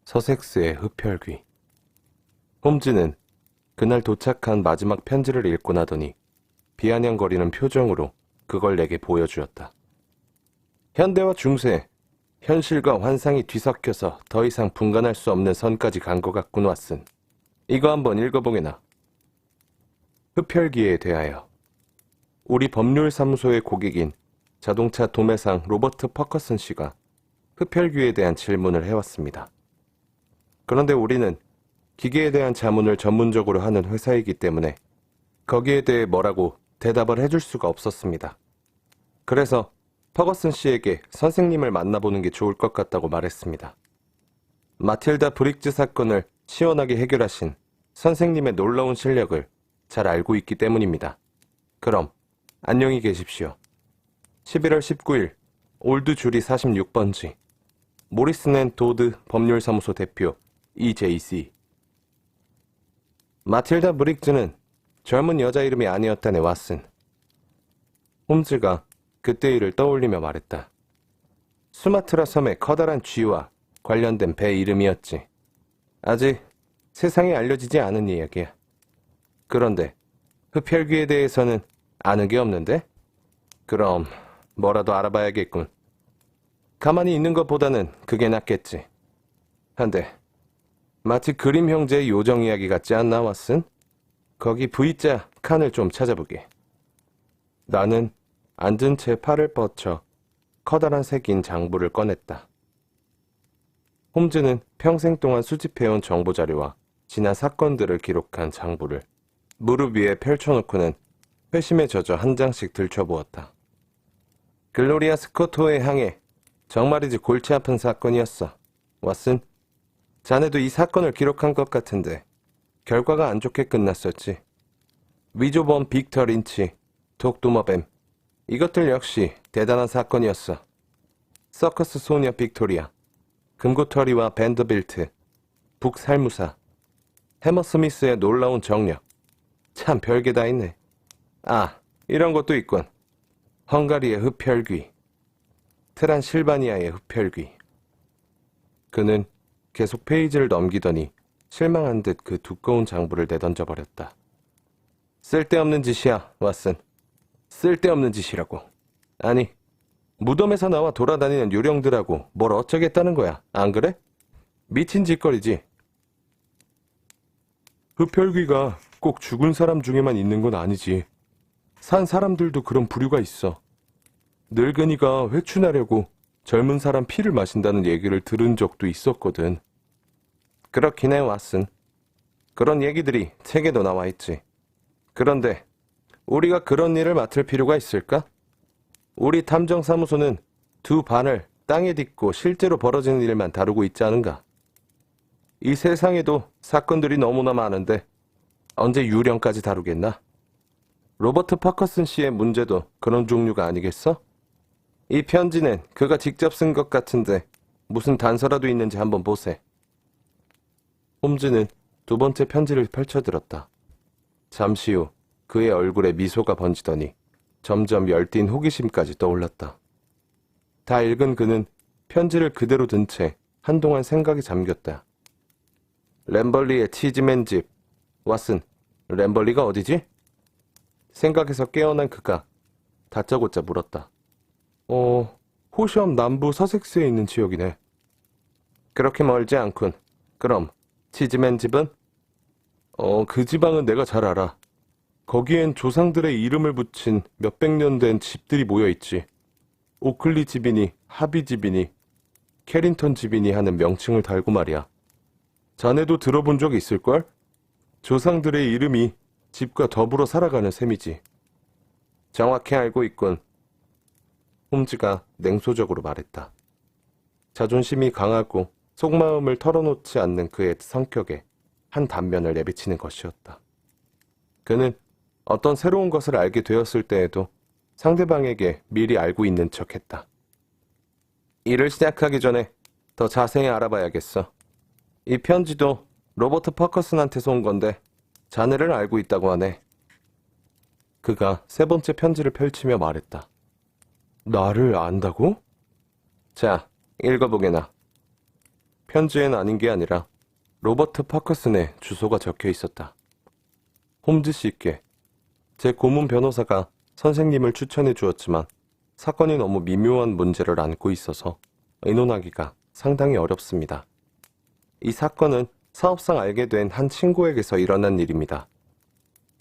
서섹스의 흡혈귀. 홈즈는 그날 도착한 마지막 편지를 읽고 나더니 비아냥거리는 표정으로 그걸 내게 보여주었다. 현대와 중세, 현실과 환상이 뒤섞여서 더 이상 분간할 수 없는 선까지 간 것 같군, 왓슨. 이거 한번 읽어보게나. 흡혈귀에 대하여. 우리 법률사무소의 고객인 자동차 도매상 로버트 퍼커슨 씨가 흡혈귀에 대한 질문을 해왔습니다. 그런데 우리는 기계에 대한 자문을 전문적으로 하는 회사이기 때문에 거기에 대해 뭐라고 대답을 해줄 수가 없었습니다. 그래서 퍼거슨 씨에게 선생님을 만나보는 게 좋을 것 같다고 말했습니다. 마틸다 브릭즈 사건을 시원하게 해결하신 선생님의 놀라운 실력을 잘 알고 있기 때문입니다. 그럼 안녕히 계십시오. 11월 19일 올드 주리 46번지 모리슨 앤 도드 법률사무소 대표 EJC. 마틸다 브릭즈는 젊은 여자 이름이 아니었다네, 왓슨. 홈즈가 그때 일을 떠올리며 말했다. 수마트라 섬의 커다란 쥐와 관련된 배 이름이었지. 아직 세상에 알려지지 않은 이야기야. 그런데 흡혈귀에 대해서는 아는 게 없는데? 그럼 뭐라도 알아봐야겠군. 가만히 있는 것보다는 그게 낫겠지. 한데 마치 그림 형제의 요정 이야기 같지 않나, 왓슨? 거기 V자 칸을 좀 찾아보게. 나는 앉은 채 팔을 뻗쳐 커다란 색인 장부를 꺼냈다. 홈즈는 평생 동안 수집해온 정보자료와 지난 사건들을 기록한 장부를 무릎 위에 펼쳐놓고는 회심에 젖어 한 장씩 들춰보았다. 글로리아 스코토의 항해, 정말이지 골치 아픈 사건이었어. 왓슨, 자네도 이 사건을 기록한 것 같은데 결과가 안 좋게 끝났었지. 위조범 빅터 린치, 독두머뱀, 이것들 역시 대단한 사건이었어. 서커스 소녀 빅토리아, 금고털이와 밴더빌트, 북살무사, 해머스미스의 놀라운 정력. 참 별게 다 있네. 아, 이런 것도 있군. 헝가리의 흡혈귀, 트란실바니아의 흡혈귀. 그는 계속 페이지를 넘기더니 실망한 듯 그 두꺼운 장부를 내던져버렸다. 쓸데없는 짓이야, 왓슨. 쓸데없는 짓이라고. 아니, 무덤에서 나와 돌아다니는 요령들하고 뭘 어쩌겠다는 거야, 안 그래? 미친 짓거리지. 흡혈귀가 꼭 죽은 사람 중에만 있는 건 아니지. 산 사람들도 그런 부류가 있어. 늙은이가 회춘하려고 젊은 사람 피를 마신다는 얘기를 들은 적도 있었거든. 그렇긴 해, 왓슨. 그런 얘기들이 책에도 나와 있지. 그런데 우리가 그런 일을 맡을 필요가 있을까? 우리 탐정사무소는 두 반을 땅에 딛고 실제로 벌어지는 일만 다루고 있지 않은가? 이 세상에도 사건들이 너무나 많은데 언제 유령까지 다루겠나? 로버트 파커슨 씨의 문제도 그런 종류가 아니겠어? 이 편지는 그가 직접 쓴 것 같은데 무슨 단서라도 있는지 한번 보세. 홈즈는 두 번째 편지를 펼쳐들었다. 잠시 후 그의 얼굴에 미소가 번지더니 점점 열띤 호기심까지 떠올랐다. 다 읽은 그는 편지를 그대로 든 채 한동안 생각에 잠겼다. 램벌리의 치즈맨 집. 왓슨, 램벌리가 어디지? 생각에서 깨어난 그가 다짜고짜 물었다. 호시엄 남부 서섹스에 있는 지역이네. 그렇게 멀지 않군. 그럼 치즈맨 집은? 그 지방은 내가 잘 알아. 거기엔 조상들의 이름을 붙인 몇백 년 된 집들이 모여있지. 오클리 집이니 하비 집이니 캐린턴 집이니 하는 명칭을 달고 말이야. 자네도 들어본 적 있을걸? 조상들의 이름이 집과 더불어 살아가는 셈이지. 정확히 알고 있군. 홈즈가 냉소적으로 말했다. 자존심이 강하고 속마음을 털어놓지 않는 그의 성격에 한 단면을 내비치는 것이었다. 그는 어떤 새로운 것을 알게 되었을 때에도 상대방에게 미리 알고 있는 척했다. 일을 시작하기 전에 더 자세히 알아봐야겠어. 이 편지도 로버트 퍼커슨한테서 온 건데 자네를 알고 있다고 하네. 그가 세 번째 편지를 펼치며 말했다. 나를 안다고? 자, 읽어보게나. 편지엔 아닌 게 아니라 로버트 파커슨의 주소가 적혀 있었다. 홈즈 씨께 제 고문 변호사가 선생님을 추천해 주었지만 사건이 너무 미묘한 문제를 안고 있어서 의논하기가 상당히 어렵습니다. 이 사건은 사업상 알게 된 한 친구에게서 일어난 일입니다.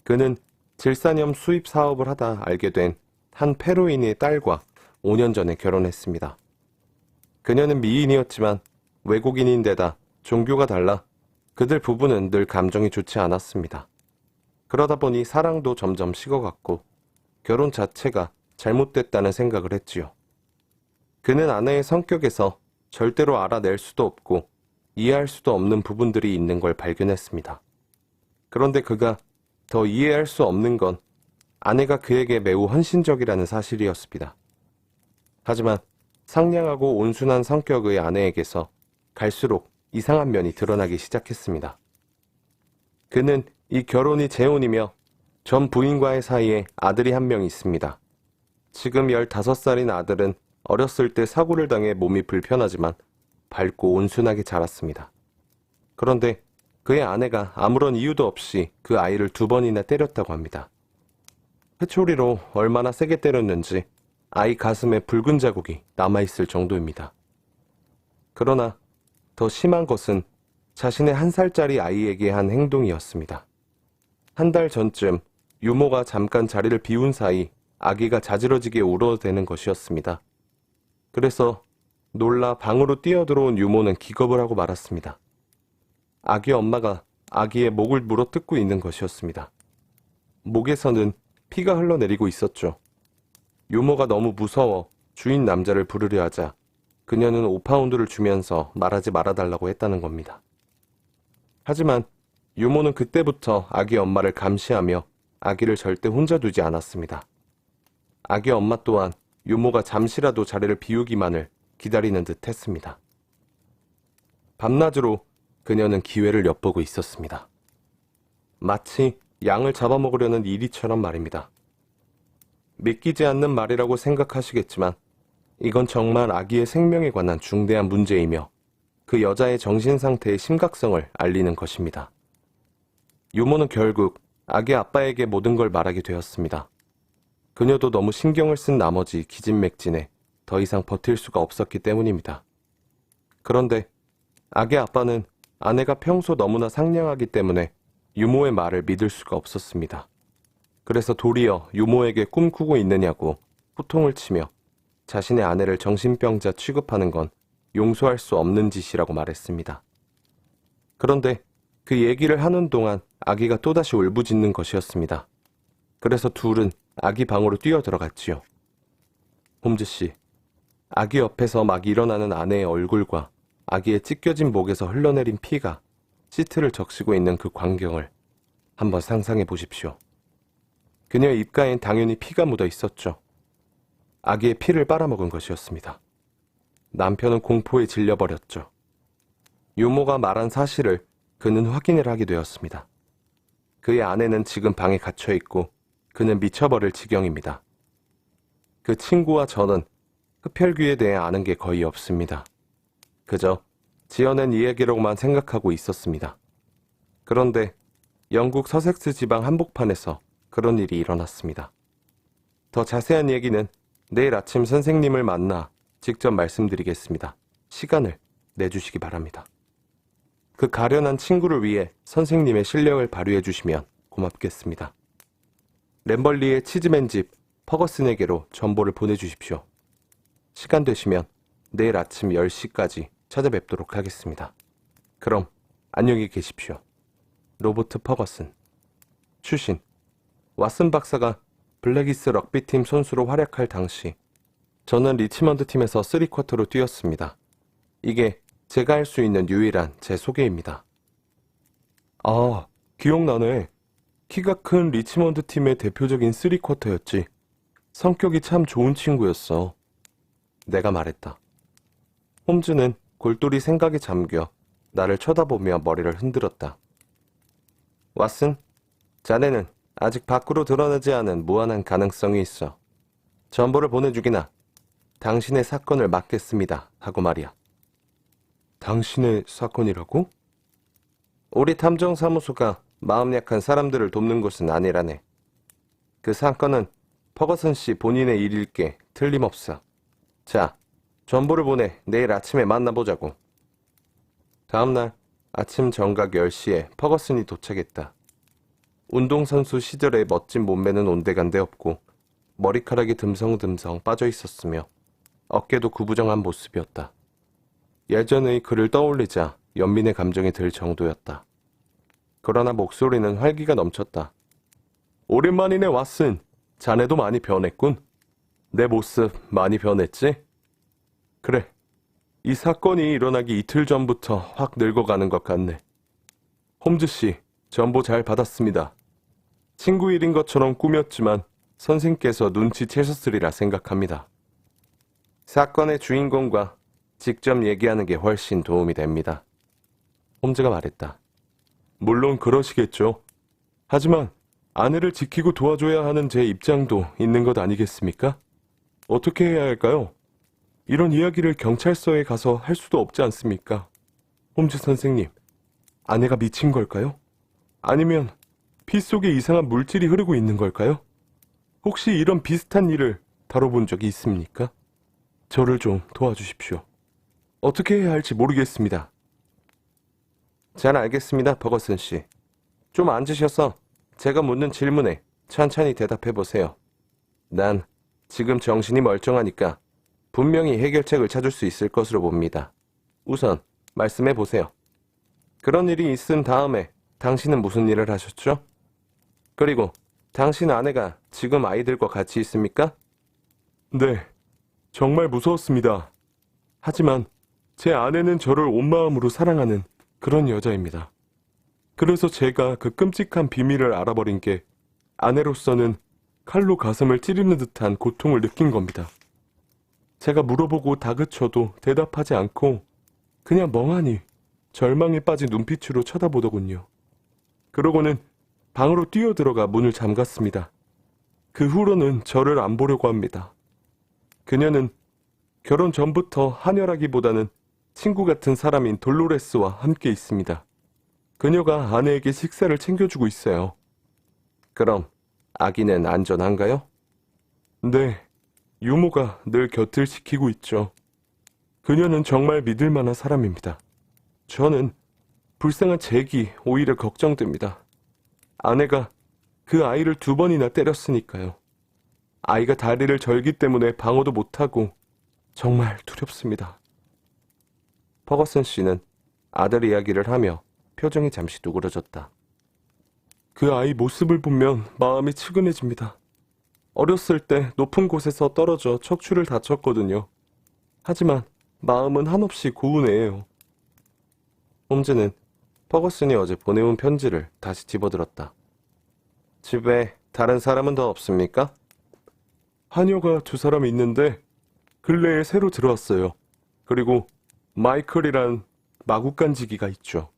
그는 질산염 수입 사업을 하다 알게 된 한 페루인의 딸과 5년 전에 결혼했습니다. 그녀는 미인이었지만 외국인인데다 종교가 달라 그들 부부는 늘 감정이 좋지 않았습니다. 그러다 보니 사랑도 점점 식어갔고 결혼 자체가 잘못됐다는 생각을 했지요. 그는 아내의 성격에서 절대로 알아낼 수도 없고 이해할 수도 없는 부분들이 있는 걸 발견했습니다. 그런데 그가 더 이해할 수 없는 건 아내가 그에게 매우 헌신적이라는 사실이었습니다. 하지만 상냥하고 온순한 성격의 아내에게서 갈수록 이상한 면이 드러나기 시작했습니다. 그는 이 결혼이 재혼이며 전 부인과의 사이에 아들이 한 명 있습니다. 지금 15살인 아들은 어렸을 때 사고를 당해 몸이 불편하지만 밝고 온순하게 자랐습니다. 그런데 그의 아내가 아무런 이유도 없이 그 아이를 2번이나 때렸다고 합니다. 회초리로 얼마나 세게 때렸는지 아이 가슴에 붉은 자국이 남아있을 정도입니다. 그러나 더 심한 것은 자신의 1살짜리 아이에게 한 행동이었습니다. 한 달 전쯤 유모가 잠깐 자리를 비운 사이 아기가 자지러지게 울어대는 것이었습니다. 그래서 놀라 방으로 뛰어들어온 유모는 기겁을 하고 말았습니다. 아기 엄마가 아기의 목을 물어뜯고 있는 것이었습니다. 목에서는 피가 흘러내리고 있었죠. 유모가 너무 무서워 주인 남자를 부르려 하자 그녀는 5파운드를 주면서 말하지 말아달라고 했다는 겁니다. 하지만 유모는 그때부터 아기 엄마를 감시하며 아기를 절대 혼자 두지 않았습니다. 아기 엄마 또한 유모가 잠시라도 자리를 비우기만을 기다리는 듯 했습니다. 밤낮으로 그녀는 기회를 엿보고 있었습니다. 마치 양을 잡아먹으려는 이리처럼 말입니다. 믿기지 않는 말이라고 생각하시겠지만 이건 정말 아기의 생명에 관한 중대한 문제이며 그 여자의 정신 상태의 심각성을 알리는 것입니다. 유모는 결국 아기 아빠에게 모든 걸 말하게 되었습니다. 그녀도 너무 신경을 쓴 나머지 기진맥진해 더 이상 버틸 수가 없었기 때문입니다. 그런데 아기 아빠는 아내가 평소 너무나 상냥하기 때문에 유모의 말을 믿을 수가 없었습니다. 그래서 도리어 유모에게 꿈꾸고 있느냐고 호통을 치며 자신의 아내를 정신병자 취급하는 건 용서할 수 없는 짓이라고 말했습니다. 그런데 그 얘기를 하는 동안 아기가 또다시 울부짖는 것이었습니다. 그래서 둘은 아기 방으로 뛰어들어갔지요. 홈즈 씨, 아기 옆에서 막 일어나는 아내의 얼굴과 아기의 찢겨진 목에서 흘러내린 피가 시트를 적시고 있는 그 광경을 한번 상상해 보십시오. 그녀의 입가엔 당연히 피가 묻어 있었죠. 아기의 피를 빨아먹은 것이었습니다. 남편은 공포에 질려버렸죠. 유모가 말한 사실을 그는 확인을 하게 되었습니다. 그의 아내는 지금 방에 갇혀 있고 그는 미쳐버릴 지경입니다. 그 친구와 저는 흡혈귀에 대해 아는 게 거의 없습니다. 그저 지어낸 이야기로만 생각하고 있었습니다. 그런데 영국 서섹스 지방 한복판에서 그런 일이 일어났습니다. 더 자세한 얘기는 내일 아침 선생님을 만나 직접 말씀드리겠습니다. 시간을 내주시기 바랍니다. 그 가련한 친구를 위해 선생님의 실력을 발휘해 주시면 고맙겠습니다. 램벌리의 치즈맨 집 퍼거슨에게로 정보를 보내주십시오. 시간 되시면 내일 아침 10시까지 찾아뵙도록 하겠습니다. 그럼 안녕히 계십시오. 로버트 퍼거슨. 출신 왓슨 박사가 블랙이스 럭비팀 선수로 활약할 당시 저는 리치먼드 팀에서 3쿼터로 뛰었습니다. 이게 제가 할 수 있는 유일한 제 소개입니다. 아, 기억나네. 키가 큰 리치먼드 팀의 대표적인 3쿼터였지. 성격이 참 좋은 친구였어. 내가 말했다. 홈즈는 골똘히 생각에 잠겨 나를 쳐다보며 머리를 흔들었다. 왓슨, 자네는 아직 밖으로 드러나지 않은 무한한 가능성이 있어. 정보를 보내주기나 당신의 사건을 막겠습니다. 하고 말이야. 당신의 사건이라고? 우리 탐정사무소가 마음 약한 사람들을 돕는 곳은 아니라네. 그 사건은 퍼거슨 씨 본인의 일일 게 틀림없어. 자, 전보를 보내 내일 아침에 만나보자고. 다음날 아침 정각 10시에 퍼거슨이 도착했다. 운동선수 시절의 멋진 몸매는 온데간데 없고 머리카락이 듬성듬성 빠져 있었으며 어깨도 구부정한 모습이었다. 예전의 그를 떠올리자 연민의 감정이 들 정도였다. 그러나 목소리는 활기가 넘쳤다. 오랜만이네 왓슨. 자네도 많이 변했군. 내 모습 많이 변했지? 그래. 이 사건이 일어나기 이틀 전부터 확 늙어가는 것 같네. 홈즈 씨, 전보 잘 받았습니다. 친구 일인 것처럼 꾸몄지만 선생께서 눈치채셨으리라 생각합니다. 사건의 주인공과 직접 얘기하는 게 훨씬 도움이 됩니다. 홈즈가 말했다. 물론 그러시겠죠. 하지만 아내를 지키고 도와줘야 하는 제 입장도 있는 것 아니겠습니까? 어떻게 해야 할까요? 이런 이야기를 경찰서에 가서 할 수도 없지 않습니까? 홈즈 선생님, 아내가 미친 걸까요? 아니면 피 속에 이상한 물질이 흐르고 있는 걸까요? 혹시 이런 비슷한 일을 다뤄본 적이 있습니까? 저를 좀 도와주십시오. 어떻게 해야 할지 모르겠습니다. 잘 알겠습니다, 버거슨 씨. 좀 앉으셔서 제가 묻는 질문에 천천히 대답해 보세요. 난 지금 정신이 멀쩡하니까 분명히 해결책을 찾을 수 있을 것으로 봅니다. 우선 말씀해 보세요. 그런 일이 있은 다음에 당신은 무슨 일을 하셨죠? 그리고 당신 아내가 지금 아이들과 같이 있습니까? 네, 정말 무서웠습니다. 하지만 제 아내는 저를 온 마음으로 사랑하는 그런 여자입니다. 그래서 제가 그 끔찍한 비밀을 알아버린 게 아내로서는 칼로 가슴을 찌르는 듯한 고통을 느낀 겁니다. 제가 물어보고 다그쳐도 대답하지 않고 그냥 멍하니 절망에 빠진 눈빛으로 쳐다보더군요. 그러고는 방으로 뛰어들어가 문을 잠갔습니다. 그 후로는 저를 안 보려고 합니다. 그녀는 결혼 전부터 한혈하기보다는 친구 같은 사람인 돌로레스와 함께 있습니다. 그녀가 아내에게 식사를 챙겨주고 있어요. 그럼 아기는 안전한가요? 네, 유모가 늘 곁을 지키고 있죠. 그녀는 정말 믿을 만한 사람입니다. 저는 불쌍한 잭이 오히려 걱정됩니다. 아내가 그 아이를 2번이나 때렸으니까요. 아이가 다리를 절기 때문에 방어도 못하고 정말 두렵습니다. 퍼거슨 씨는 아들 이야기를 하며 표정이 잠시 누그러졌다. 그 아이 모습을 보면 마음이 측은해집니다. 어렸을 때 높은 곳에서 떨어져 척추를 다쳤거든요. 하지만 마음은 한없이 고운 애예요. 홈즈는 퍼거슨이 어제 보내온 편지를 다시 집어들었다. 집에 다른 사람은 더 없습니까? 하녀가 2사람 있는데 근래에 새로 들어왔어요. 그리고 마이클이란 마구간지기가 있죠.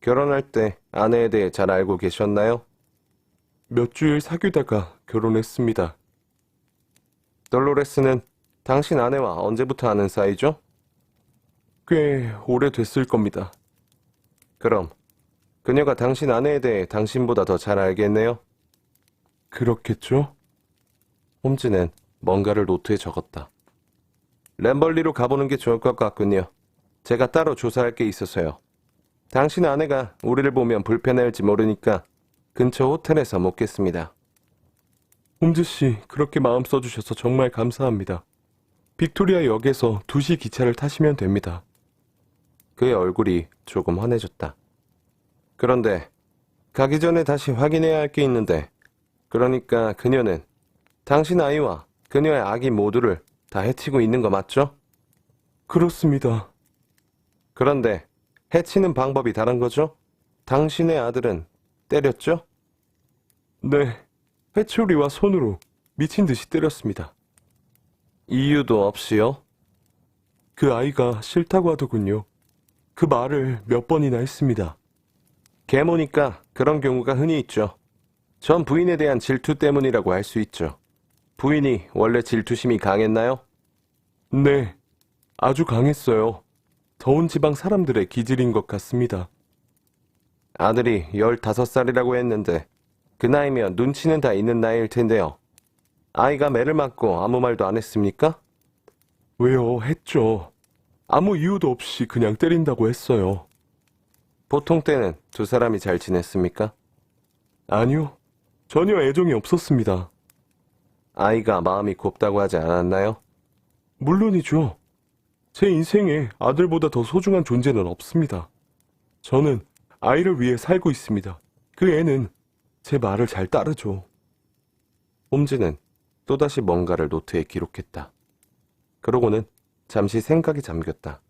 결혼할 때 아내에 대해 잘 알고 계셨나요? 몇 주일 사귀다가 결혼했습니다. 돌로레스는 당신 아내와 언제부터 아는 사이죠? 꽤 오래됐을 겁니다. 그럼 그녀가 당신 아내에 대해 당신보다 더 잘 알겠네요? 그렇겠죠? 홈즈는 뭔가를 노트에 적었다. 램벌리로 가보는 게 좋을 것 같군요. 제가 따로 조사할 게 있어서요. 당신 아내가 우리를 보면 불편해할지 모르니까 근처 호텔에서 묵겠습니다. 홈즈 씨, 그렇게 마음 써주셔서 정말 감사합니다. 빅토리아 역에서 2시 기차를 타시면 됩니다. 그의 얼굴이 조금 환해졌다. 그런데 가기 전에 다시 확인해야 할 게 있는데, 그러니까 그녀는 당신 아이와 그녀의 아기 모두를 다 해치고 있는 거 맞죠? 그렇습니다. 그런데 해치는 방법이 다른 거죠? 당신의 아들은 때렸죠? 네, 회초리와 손으로 미친 듯이 때렸습니다. 이유도 없이요? 그 아이가 싫다고 하더군요. 그 말을 몇 번이나 했습니다. 계모니까 그런 경우가 흔히 있죠. 전 부인에 대한 질투 때문이라고 할 수 있죠. 부인이 원래 질투심이 강했나요? 네, 아주 강했어요. 더운 지방 사람들의 기질인 것 같습니다. 아들이 15살이라고 했는데 그 나이면 눈치는 다 있는 나이일 텐데요. 아이가 매를 맞고 아무 말도 안 했습니까? 왜요? 했죠. 아무 이유도 없이 그냥 때린다고 했어요. 보통 때는 두 사람이 잘 지냈습니까? 아니요. 전혀 애정이 없었습니다. 아이가 마음이 곱다고 하지 않았나요? 물론이죠. 제 인생에 아들보다 더 소중한 존재는 없습니다. 저는 아이를 위해 살고 있습니다. 그 애는 제 말을 잘 따르죠. 홈즈는 또다시 뭔가를 노트에 기록했다. 그러고는 잠시 생각이 잠겼다.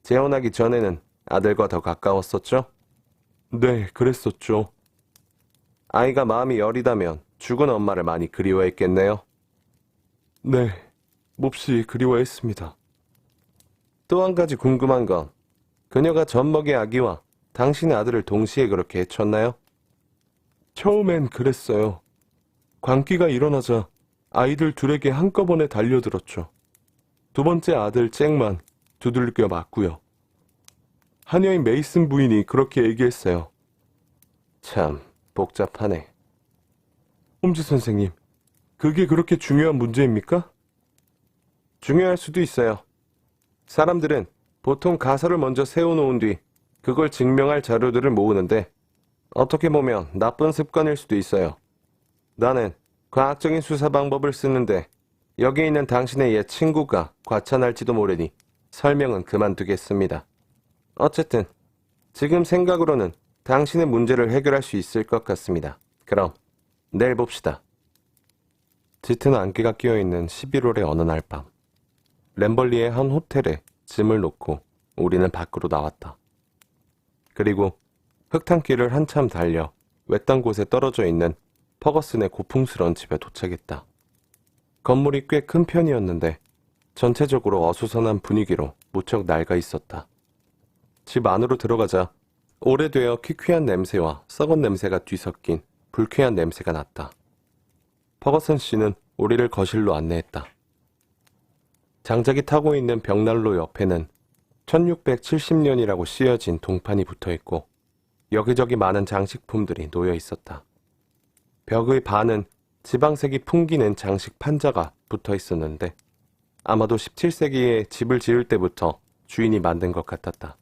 재혼하기 전에는 아들과 더 가까웠었죠? 네, 그랬었죠. 아이가 마음이 여리다면 죽은 엄마를 많이 그리워했겠네요. 네, 몹시 그리워했습니다. 또 한 가지 궁금한 건 그녀가 젖먹이 아기와 당신의 아들을 동시에 그렇게 해쳤나요? 처음엔 그랬어요. 광기가 일어나자 아이들 둘에게 한꺼번에 달려들었죠. 두 번째 아들 잭만 두들겨 맞고요. 하녀인 메이슨 부인이 그렇게 얘기했어요. 참 복잡하네. 홈즈 선생님, 그게 그렇게 중요한 문제입니까? 중요할 수도 있어요. 사람들은 보통 가설을 먼저 세워놓은 뒤 그걸 증명할 자료들을 모으는데 어떻게 보면 나쁜 습관일 수도 있어요. 나는 과학적인 수사 방법을 쓰는데 여기 있는 당신의 옛 친구가 과찬할지도 모르니 설명은 그만두겠습니다. 어쨌든 지금 생각으로는 당신의 문제를 해결할 수 있을 것 같습니다. 그럼 내일 봅시다. 짙은 안개가 끼어있는 11월의 어느 날 밤, 램벌리의 한 호텔에 짐을 놓고 우리는 밖으로 나왔다. 그리고 흙탕길을 한참 달려 외딴 곳에 떨어져 있는 퍼거슨의 고풍스러운 집에 도착했다. 건물이 꽤 큰 편이었는데 전체적으로 어수선한 분위기로 무척 낡아 있었다. 집 안으로 들어가자 오래되어 퀴퀴한 냄새와 썩은 냄새가 뒤섞인 불쾌한 냄새가 났다. 퍼거슨 씨는 우리를 거실로 안내했다. 장작이 타고 있는 벽난로 옆에는 1670년이라고 쓰여진 동판이 붙어있고 여기저기 많은 장식품들이 놓여 있었다. 벽의 반은 지방색이 풍기는 장식 판자가 붙어 있었는데 아마도 17세기에 집을 지을 때부터 주인이 만든 것 같았다.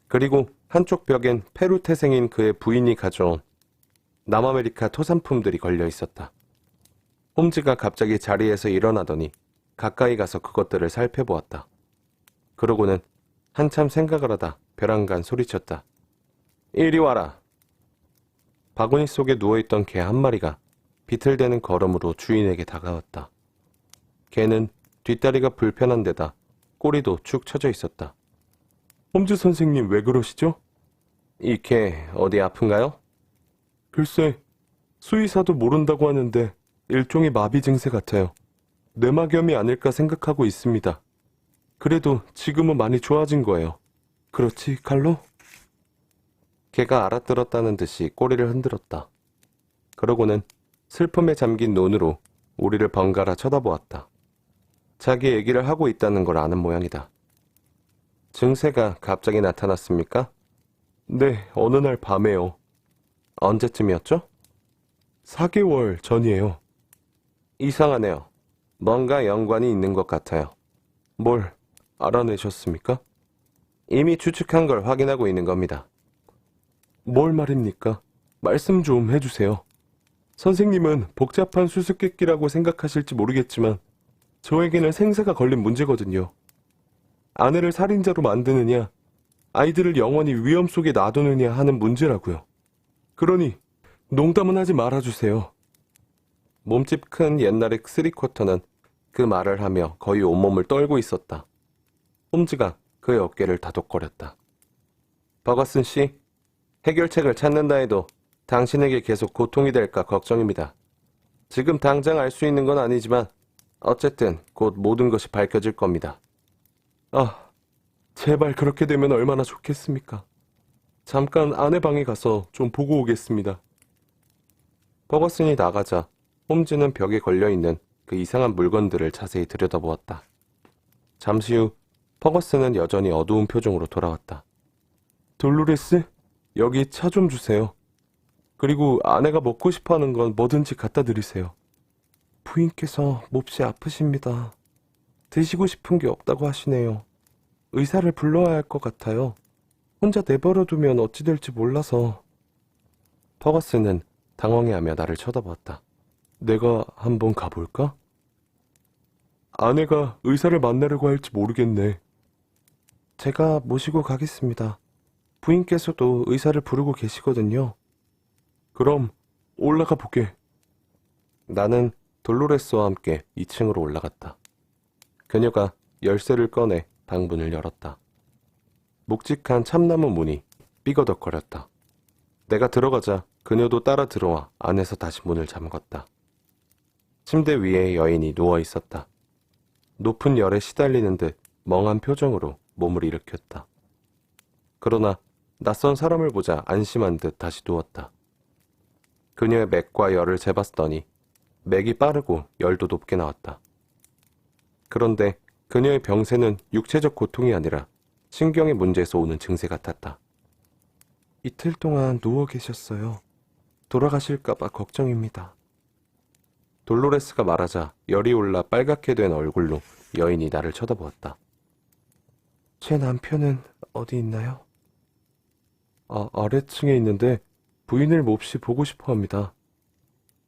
그리고 한쪽 벽엔 페루 태생인 그의 부인이 가져온 남아메리카 토산품들이 걸려 있었다. 홈즈가 갑자기 자리에서 일어나더니 가까이 가서 그것들을 살펴보았다. 그러고는 한참 생각을 하다 벼랑간 소리쳤다. 이리 와라. 바구니 속에 누워있던 개 한 마리가 비틀대는 걸음으로 주인에게 다가왔다. 개는 뒷다리가 불편한 데다 꼬리도 축 처져 있었다. 홈즈 선생님 왜 그러시죠? 이 개 어디 아픈가요? 글쎄, 수의사도 모른다고 하는데 일종의 마비 증세 같아요. 뇌막염이 아닐까 생각하고 있습니다. 그래도 지금은 많이 좋아진 거예요. 그렇지, 칼로? 개가 알아들었다는 듯이 꼬리를 흔들었다. 그러고는 슬픔에 잠긴 눈으로 우리를 번갈아 쳐다보았다. 자기 얘기를 하고 있다는 걸 아는 모양이다. 증세가 갑자기 나타났습니까? 네, 어느 날 밤에요. 언제쯤이었죠? 4개월 전이에요. 이상하네요. 뭔가 연관이 있는 것 같아요. 뭘 알아내셨습니까? 이미 추측한 걸 확인하고 있는 겁니다. 뭘 말입니까? 말씀 좀 해주세요. 선생님은 복잡한 수수께끼라고 생각하실지 모르겠지만 저에게는 생사가 걸린 문제거든요. 아내를 살인자로 만드느냐, 아이들을 영원히 위험 속에 놔두느냐 하는 문제라고요. 그러니 농담은 하지 말아주세요. 몸집 큰 옛날의 쓰리쿼터는 그 말을 하며 거의 온몸을 떨고 있었다. 홈즈가 그의 어깨를 다독거렸다. 버거슨 씨, 해결책을 찾는다 해도 당신에게 계속 고통이 될까 걱정입니다. 지금 당장 알 수 있는 건 아니지만 어쨌든 곧 모든 것이 밝혀질 겁니다. 아, 제발 그렇게 되면 얼마나 좋겠습니까? 잠깐 아내 방에 가서 좀 보고 오겠습니다. 버거슨이 나가자 홈즈는 벽에 걸려있는 그 이상한 물건들을 자세히 들여다보았다. 잠시 후 퍼거슨은 여전히 어두운 표정으로 돌아왔다. 돌로레스, 여기 차 좀 주세요. 그리고 아내가 먹고 싶어하는 건 뭐든지 갖다 드리세요. 부인께서 몹시 아프십니다. 드시고 싶은 게 없다고 하시네요. 의사를 불러야 할 것 같아요. 혼자 내버려두면 어찌 될지 몰라서. 퍼거슨은 당황해하며 나를 쳐다보았다. 내가 한번 가볼까? 아내가 의사를 만나려고 할지 모르겠네. 제가 모시고 가겠습니다. 부인께서도 의사를 부르고 계시거든요. 그럼 올라가 보게. 나는 돌로레스와 함께 2층으로 올라갔다. 그녀가 열쇠를 꺼내 방문을 열었다. 묵직한 참나무 문이 삐거덕거렸다. 내가 들어가자 그녀도 따라 들어와 안에서 다시 문을 잠궜다. 침대 위에 여인이 누워 있었다. 높은 열에 시달리는 듯 멍한 표정으로 몸을 일으켰다. 그러나 낯선 사람을 보자 안심한 듯 다시 누웠다. 그녀의 맥과 열을 재봤더니 맥이 빠르고 열도 높게 나왔다. 그런데 그녀의 병세는 육체적 고통이 아니라 신경의 문제에서 오는 증세 같았다. 이틀 동안 누워 계셨어요. 돌아가실까봐 걱정입니다. 돌로레스가 말하자 열이 올라 빨갛게 된 얼굴로 여인이 나를 쳐다보았다. 제 남편은 어디 있나요? 아래층에 있는데 부인을 몹시 보고 싶어 합니다.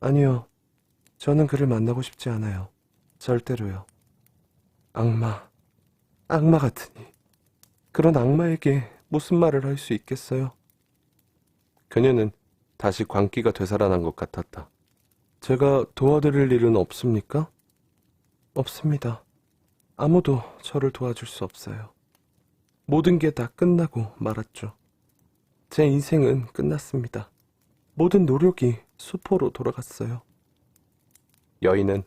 아니요. 저는 그를 만나고 싶지 않아요. 절대로요. 악마 같으니. 그런 악마에게 무슨 말을 할 수 있겠어요? 그녀는 다시 광기가 되살아난 것 같았다. 제가 도와드릴 일은 없습니까? 없습니다. 아무도 저를 도와줄 수 없어요. 모든 게 다 끝나고 말았죠. 제 인생은 끝났습니다. 모든 노력이 수포로 돌아갔어요. 여인은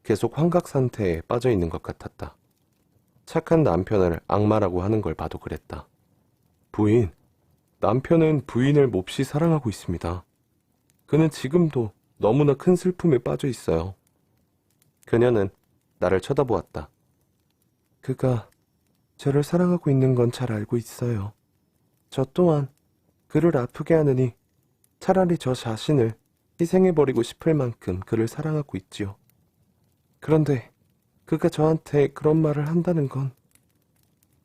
계속 환각 상태에 빠져 있는 것 같았다. 착한 남편을 악마라고 하는 걸 봐도 그랬다. 부인, 남편은 부인을 몹시 사랑하고 있습니다. 그는 지금도 너무나 큰 슬픔에 빠져 있어요. 그녀는 나를 쳐다보았다. 그가 저를 사랑하고 있는 건 잘 알고 있어요. 저 또한 그를 아프게 하느니 차라리 저 자신을 희생해버리고 싶을 만큼 그를 사랑하고 있지요. 그런데 그가 저한테 그런 말을 한다는 건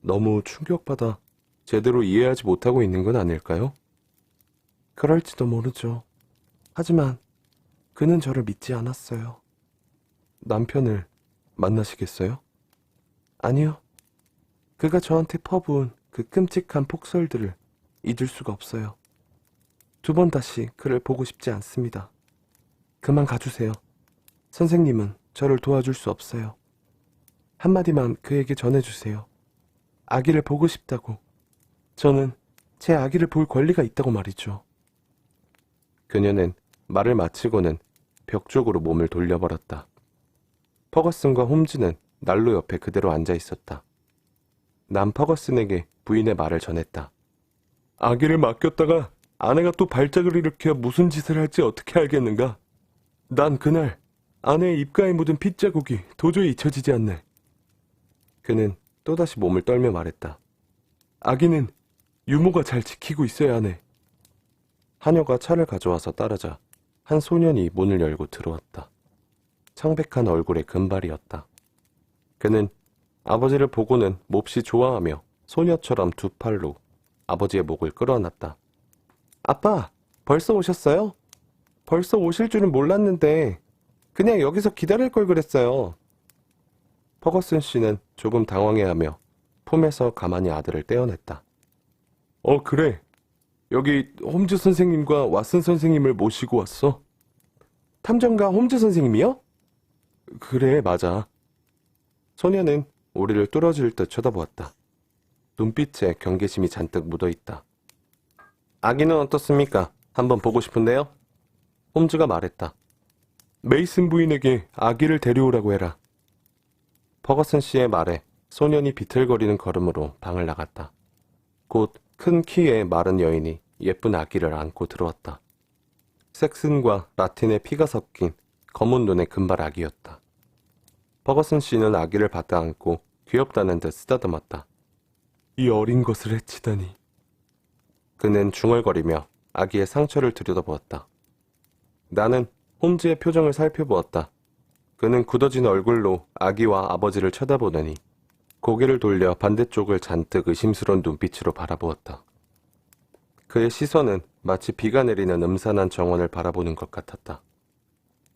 너무 충격받아 제대로 이해하지 못하고 있는 건 아닐까요? 그럴지도 모르죠. 하지만 그는 저를 믿지 않았어요. 남편을 만나시겠어요? 아니요. 그가 저한테 퍼부은 그 끔찍한 폭설들을 잊을 수가 없어요. 2번 다시 그를 보고 싶지 않습니다. 그만 가주세요. 선생님은 저를 도와줄 수 없어요. 한마디만 그에게 전해주세요. 아기를 보고 싶다고. 저는 제 아기를 볼 권리가 있다고 말이죠. 그녀는 말을 마치고는 벽 쪽으로 몸을 돌려버렸다. 퍼거슨과 홈즈는 난로 옆에 그대로 앉아 있었다. 난 퍼거슨에게 부인의 말을 전했다. 아기를 맡겼다가 아내가 또 발작을 일으켜 무슨 짓을 할지 어떻게 알겠는가? 난 그날 아내의 입가에 묻은 핏자국이 도저히 잊혀지지 않네. 그는 또다시 몸을 떨며 말했다. 아기는 유모가 잘 지키고 있어야 하네. 하녀가 차를 가져와서 따르자 한 소년이 문을 열고 들어왔다. 창백한 얼굴의 금발이었다. 그는 아버지를 보고는 몹시 좋아하며 소녀처럼 2팔로 아버지의 목을 끌어안았다. 아빠, 벌써 오셨어요? 벌써 오실 줄은 몰랐는데 그냥 여기서 기다릴 걸 그랬어요. 퍼거슨 씨는 조금 당황해하며 품에서 가만히 아들을 떼어냈다. 그래. 여기 홈즈 선생님과 왓슨 선생님을 모시고 왔어. 탐정가 홈즈 선생님이요? 그래, 맞아. 소녀는 우리를 뚫어질 듯 쳐다보았다. 눈빛에 경계심이 잔뜩 묻어있다. 아기는 어떻습니까? 한번 보고 싶은데요? 홈즈가 말했다. 메이슨 부인에게 아기를 데려오라고 해라. 퍼거슨 씨의 말에 소년이 비틀거리는 걸음으로 방을 나갔다. 곧 큰 키의 마른 여인이 예쁜 아기를 안고 들어왔다. 섹슨과 라틴의 피가 섞인 검은 눈의 금발 아기였다. 퍼거슨 씨는 아기를 받아 안고 귀엽다는 듯 쓰다듬었다. 이 어린 것을 해치다니. 그는 중얼거리며 아기의 상처를 들여다보았다. 나는 홈즈의 표정을 살펴보았다. 그는 굳어진 얼굴로 아기와 아버지를 쳐다보더니 고개를 돌려 반대쪽을 잔뜩 의심스러운 눈빛으로 바라보았다. 그의 시선은 마치 비가 내리는 음산한 정원을 바라보는 것 같았다.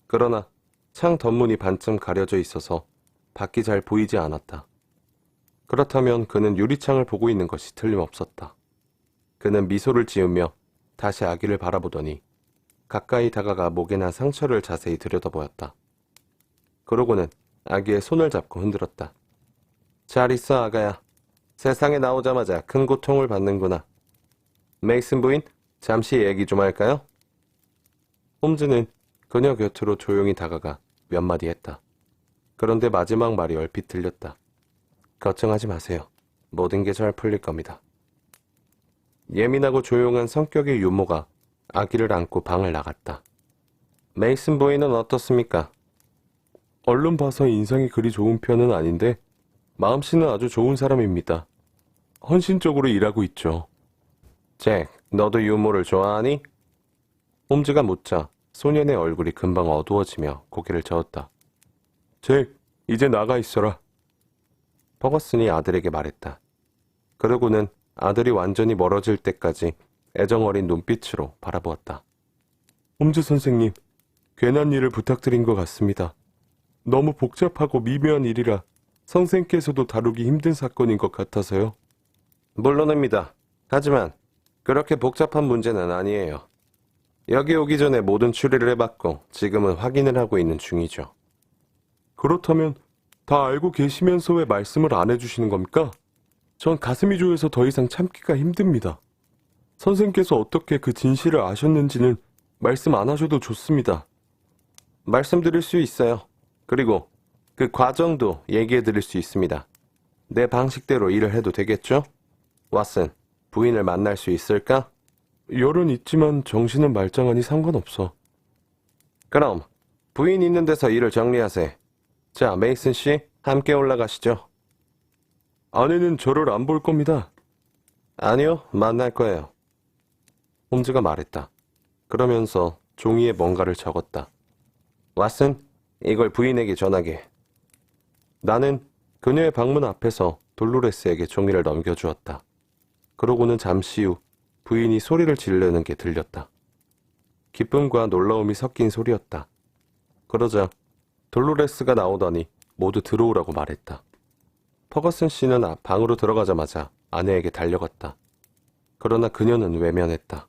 그러나 창 덧문이 반쯤 가려져 있어서 밖이 잘 보이지 않았다. 그렇다면 그는 유리창을 보고 있는 것이 틀림없었다. 그는 미소를 지으며 다시 아기를 바라보더니 가까이 다가가 목에 난 상처를 자세히 들여다보았다. 그러고는 아기의 손을 잡고 흔들었다. 잘 있어, 아가야. 세상에 나오자마자 큰 고통을 받는구나. 메이슨 부인, 잠시 얘기 좀 할까요? 홈즈는 그녀 곁으로 조용히 다가가 몇 마디 했다. 그런데 마지막 말이 얼핏 들렸다. 걱정하지 마세요. 모든 게 잘 풀릴 겁니다. 예민하고 조용한 성격의 유모가 아기를 안고 방을 나갔다. 메이슨 부인은 어떻습니까? 얼른 봐서 인상이 그리 좋은 편은 아닌데 마음씨는 아주 좋은 사람입니다. 헌신적으로 일하고 있죠. 잭, 너도 유모를 좋아하니? 홈즈가 묻자 소년의 얼굴이 금방 어두워지며 고개를 저었다. 잭, 이제 나가 있어라. 퍼거슨이 아들에게 말했다. 그러고는 아들이 완전히 멀어질 때까지 애정어린 눈빛으로 바라보았다. 홈즈 선생님, 괜한 일을 부탁드린 것 같습니다. 너무 복잡하고 미묘한 일이라 선생께서도 다루기 힘든 사건인 것 같아서요. 물론입니다. 하지만 그렇게 복잡한 문제는 아니에요. 여기 오기 전에 모든 추리를 해봤고 지금은 확인을 하고 있는 중이죠. 그렇다면 다 알고 계시면서 왜 말씀을 안 해주시는 겁니까? 전 가슴이 조여서 더 이상 참기가 힘듭니다. 선생께서 어떻게 그 진실을 아셨는지는 말씀 안 하셔도 좋습니다. 말씀드릴 수 있어요. 그리고 그 과정도 얘기해드릴 수 있습니다. 내 방식대로 일을 해도 되겠죠? 왓슨, 부인을 만날 수 있을까? 열은 있지만 정신은 말짱하니 상관없어. 그럼 부인 있는 데서 일을 정리하세. 자, 메이슨 씨, 함께 올라가시죠. 아내는 저를 안 볼 겁니다. 아니요, 만날 거예요. 홈즈가 말했다. 그러면서 종이에 뭔가를 적었다. 왓슨, 이걸 부인에게 전하게. 나는 그녀의 방문 앞에서 돌로레스에게 종이를 넘겨주었다. 그러고는 잠시 후 부인이 소리를 지르는 게 들렸다. 기쁨과 놀라움이 섞인 소리였다. 그러자 돌로레스가 나오더니 모두 들어오라고 말했다. 퍼거슨 씨는 방으로 들어가자마자 아내에게 달려갔다. 그러나 그녀는 외면했다.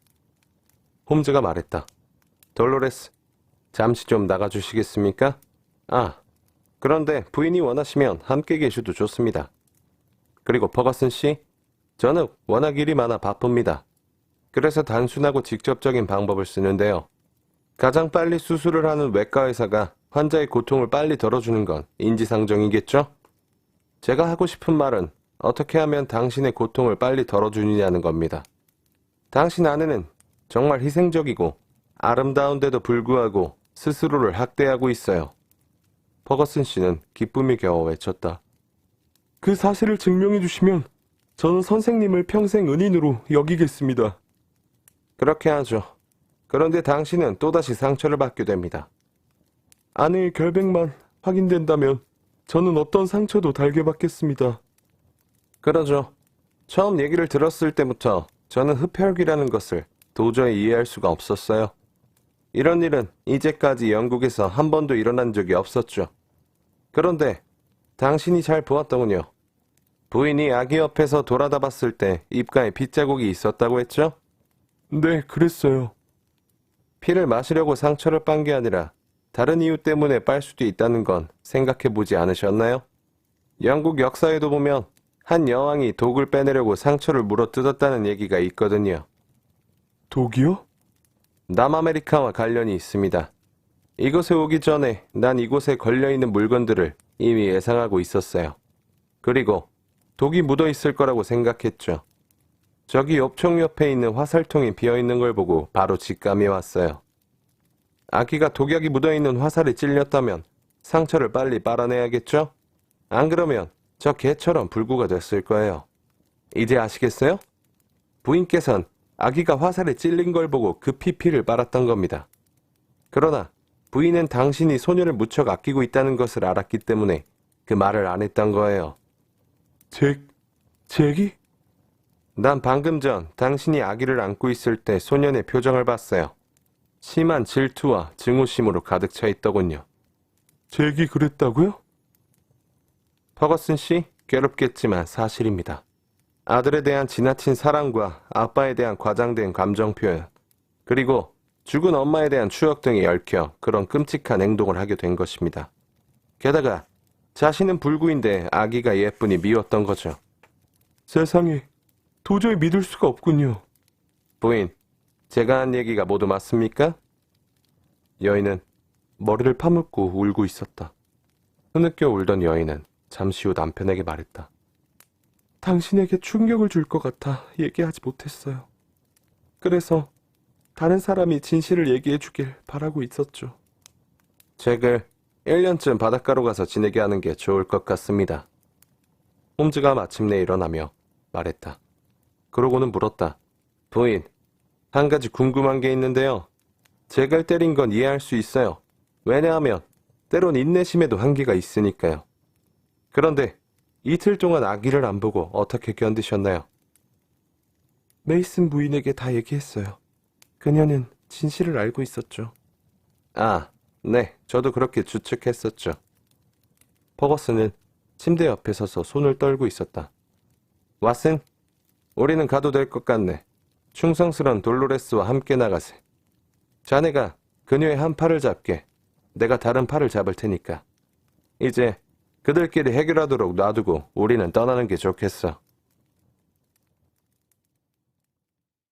홈즈가 말했다. 돌로레스, 잠시 좀 나가주시겠습니까? 아, 그런데 부인이 원하시면 함께 계셔도 좋습니다. 그리고 퍼거슨 씨, 저는 워낙 일이 많아 바쁩니다. 그래서 단순하고 직접적인 방법을 쓰는데요. 가장 빨리 수술을 하는 외과 의사가 환자의 고통을 빨리 덜어주는 건 인지상정이겠죠? 제가 하고 싶은 말은 어떻게 하면 당신의 고통을 빨리 덜어주느냐는 겁니다. 당신 아내는 정말 희생적이고 아름다운데도 불구하고 스스로를 학대하고 있어요. 퍼거슨 씨는 기쁨이 겨워 외쳤다. 그 사실을 증명해 주시면 저는 선생님을 평생 은인으로 여기겠습니다. 그렇게 하죠. 그런데 당신은 또다시 상처를 받게 됩니다. 아내의 결백만 확인된다면 저는 어떤 상처도 달게 받겠습니다. 그러죠. 처음 얘기를 들었을 때부터 저는 흡혈귀라는 것을 도저히 이해할 수가 없었어요. 이런 일은 이제까지 영국에서 한 번도 일어난 적이 없었죠. 그런데 당신이 잘 보았더군요. 부인이 아기 옆에서 돌아다 봤을 때 입가에 핏자국이 있었다고 했죠? 네, 그랬어요. 피를 마시려고 상처를 빤 게 아니라 다른 이유 때문에 빨 수도 있다는 건 생각해보지 않으셨나요? 영국 역사에도 보면 한 여왕이 독을 빼내려고 상처를 물어뜯었다는 얘기가 있거든요. 독이요? 남아메리카와 관련이 있습니다. 이곳에 오기 전에 난 이곳에 걸려있는 물건들을 이미 예상하고 있었어요. 그리고 독이 묻어있을 거라고 생각했죠. 저기 엽총 옆에 있는 화살통이 비어있는 걸 보고 바로 직감이 왔어요. 아기가 독약이 묻어있는 화살에 찔렸다면 상처를 빨리 빨아내야겠죠? 안 그러면 저 개처럼 불구가 됐을 거예요. 이제 아시겠어요? 부인께선 아기가 화살에 찔린 걸 보고 급히 피를 빨았던 겁니다. 그러나 부인은 당신이 소녀를 무척 아끼고 있다는 것을 알았기 때문에 그 말을 안 했던 거예요. 잭이? 난 방금 전 당신이 아기를 안고 있을 때 소년의 표정을 봤어요. 심한 질투와 증오심으로 가득 차 있더군요. 잭이 그랬다고요? 퍼거슨 씨, 괴롭겠지만 사실입니다. 아들에 대한 지나친 사랑과 아빠에 대한 과장된 감정 표현, 그리고 죽은 엄마에 대한 추억 등이 얽혀 그런 끔찍한 행동을 하게 된 것입니다. 게다가 자신은 불구인데 아기가 예쁘니 미웠던 거죠. 세상에, 도저히 믿을 수가 없군요. 부인, 제가 한 얘기가 모두 맞습니까? 여인은 머리를 파묻고 울고 있었다. 흐느껴 울던 여인은 잠시 후 남편에게 말했다. 당신에게 충격을 줄 것 같아 얘기하지 못했어요. 그래서 다른 사람이 진실을 얘기해 주길 바라고 있었죠. 잭을 1년쯤 바닷가로 가서 지내게 하는 게 좋을 것 같습니다. 홈즈가 마침내 일어나며 말했다. 그러고는 물었다. 부인, 한 가지 궁금한 게 있는데요. 잭을 때린 건 이해할 수 있어요. 왜냐하면 때론 인내심에도 한계가 있으니까요. 그런데 이틀 동안 아기를 안 보고 어떻게 견디셨나요? 메이슨 부인에게 다 얘기했어요. 그녀는 진실을 알고 있었죠. 아, 네, 저도 그렇게 추측했었죠. 퍼거슨은 침대 옆에 서서 손을 떨고 있었다. 왓슨, 우리는 가도 될 것 같네. 충성스런 돌로레스와 함께 나가세. 자네가 그녀의 한 팔을 잡게. 내가 다른 팔을 잡을 테니까. 이제 그들끼리 해결하도록 놔두고 우리는 떠나는 게 좋겠어.